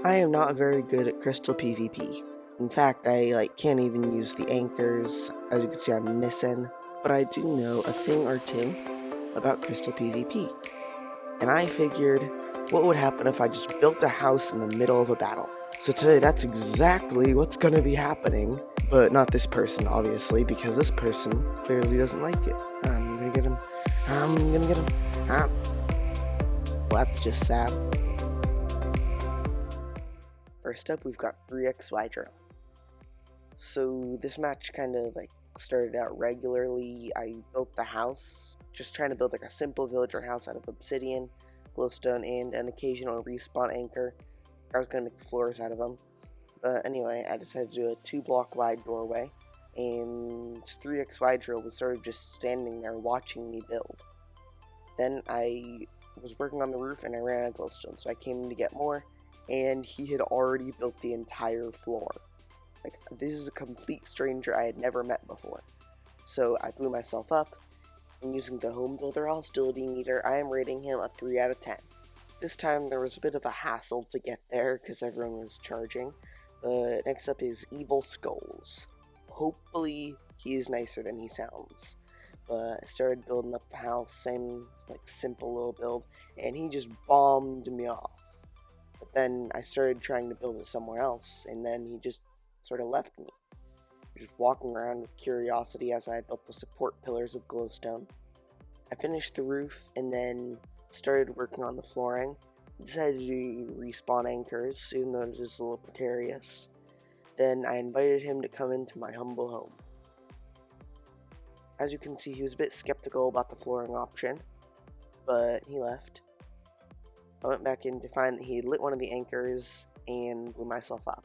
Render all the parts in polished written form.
I am not very good at crystal PvP. In fact, I can't even use the anchors. As you can see, I'm missing. But I do know a thing or two about crystal PvP. And I figured, what would happen if I just built a house in the middle of a battle? So today, that's exactly what's gonna be happening. But not this person, obviously, because this person clearly doesn't like it. I'm gonna get him. I'm gonna get him. Well, that's just sad. First up, we've got 3xy drill. So this match kind of started out regularly. I built the house, just trying to build a simple villager house out of obsidian, glowstone, and an occasional respawn anchor. I was gonna make the floors out of them, but anyway, I decided to do a 2-block wide doorway, and 3xy drill was sort of just standing there watching me build. Then I was working on the roof and I ran out of glowstone, so I came in to get more, and he had already built the entire floor. This is a complete stranger I had never met before. So I blew myself up, and using the home builder hostility meter, I am rating him a 3 out of 10. This time there was a bit of a hassle to get there because everyone was charging, but next up is Evil Skulls. Hopefully he is nicer than he sounds. But I started building up the house, same simple little build, and he just bombed me off. But then I started trying to build it somewhere else, and then he just sort of left me. Just walking around with curiosity as I built the support pillars of glowstone. I finished the roof and then started working on the flooring. Decided to do respawn anchors, even though it was a little precarious. Then I invited him to come into my humble home. As you can see, he was a bit skeptical about the flooring option, but he left. I went back in to find that he had lit one of the anchors and blew myself up.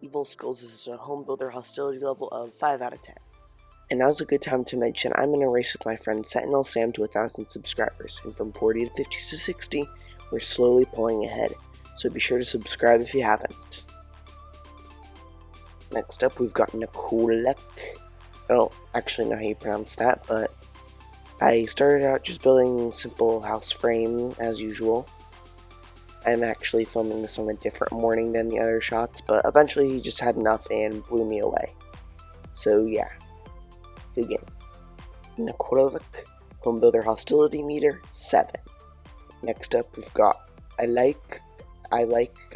Evil Skulls is a home builder hostility level of 5 out of 10. And now's a good time to mention I'm in a race with my friend Sentinel Sam to 1,000 subscribers, and from 40 to 50 to 60, we're slowly pulling ahead, so be sure to subscribe if you haven't. Next up, we've got Nikolek. I don't actually know how you pronounce that, but I started out just building a simple house frame as usual. I'm actually filming this on a different morning than the other shots, but eventually he just had enough and blew me away. So yeah, good game. Nikolek, home builder hostility meter, 7. Next up we've got I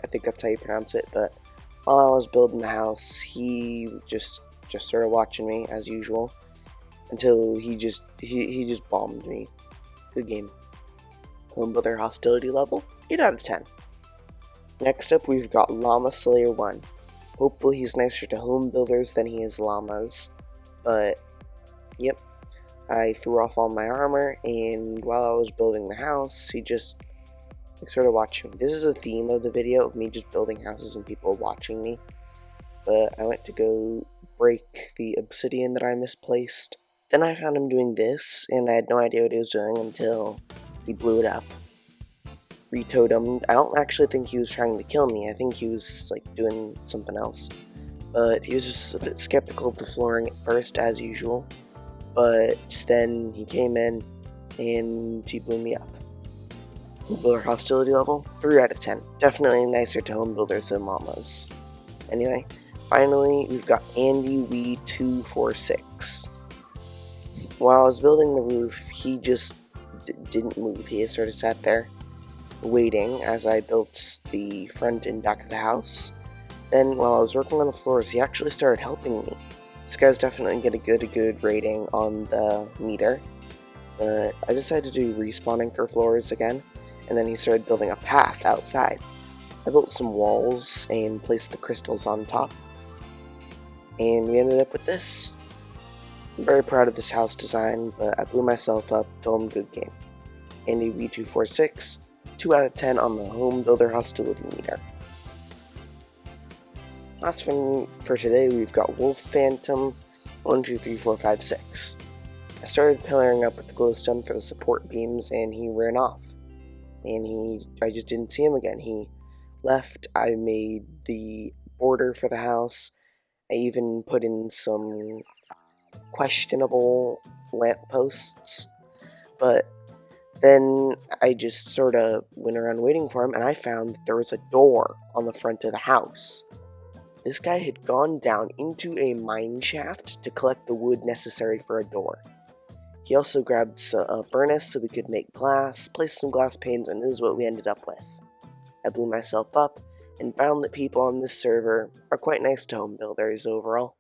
think that's how you pronounce it, but while I was building the house, he just started watching me as usual until he just bombed me. Good game. Home builder hostility level, 8 out of 10. Next up, we've got Llama Slayer 1. Hopefully he's nicer to home builders than he is llamas. But, yep. I threw off all my armor, and while I was building the house, he just started watching me. This is a theme of the video, of me just building houses and people watching me. But I went to go break the obsidian that I misplaced. Then I found him doing this, and I had no idea what he was doing until he blew it up. Retotemed. I don't actually think he was trying to kill me. I think he was doing something else. But he was just a bit skeptical of the flooring at first, as usual. But then he came in and he blew me up. Home builder hostility level, 3 out of 10. Definitely nicer to home builders than llamas. Anyway, finally we've got Andy Wee 246. While I was building the roof, he just didn't move. He sort of sat there waiting as I built the front and back of the house. Then while I was working on the floors, he actually started helping me. This guy's definitely get a good rating on the meter, but I decided to do respawn anchor floors again, and then he started building a path outside. I built some walls and placed the crystals on top, and we ended up with this. I'm very proud of this house design, but I blew myself up. Told him good game. Andy V246, 2 out of 10 on the home builder hostility meter. Last one for today, we've got Wolf Phantom 1, 2, 3, 4, 5, 6. I started pillaring up with the glowstone for the support beams, and he ran off. And I just didn't see him again. He left. I made the border for the house. I even put in some questionable lampposts, but Then I just sort of went around waiting for him, and I found that there was a door on the front of the house. This guy had gone down into a mine shaft to collect the wood necessary for a door. He also grabbed a furnace so we could make glass, placed some glass panes, and this is what we ended up with. I blew myself up and found that people on this server are quite nice to home builders overall.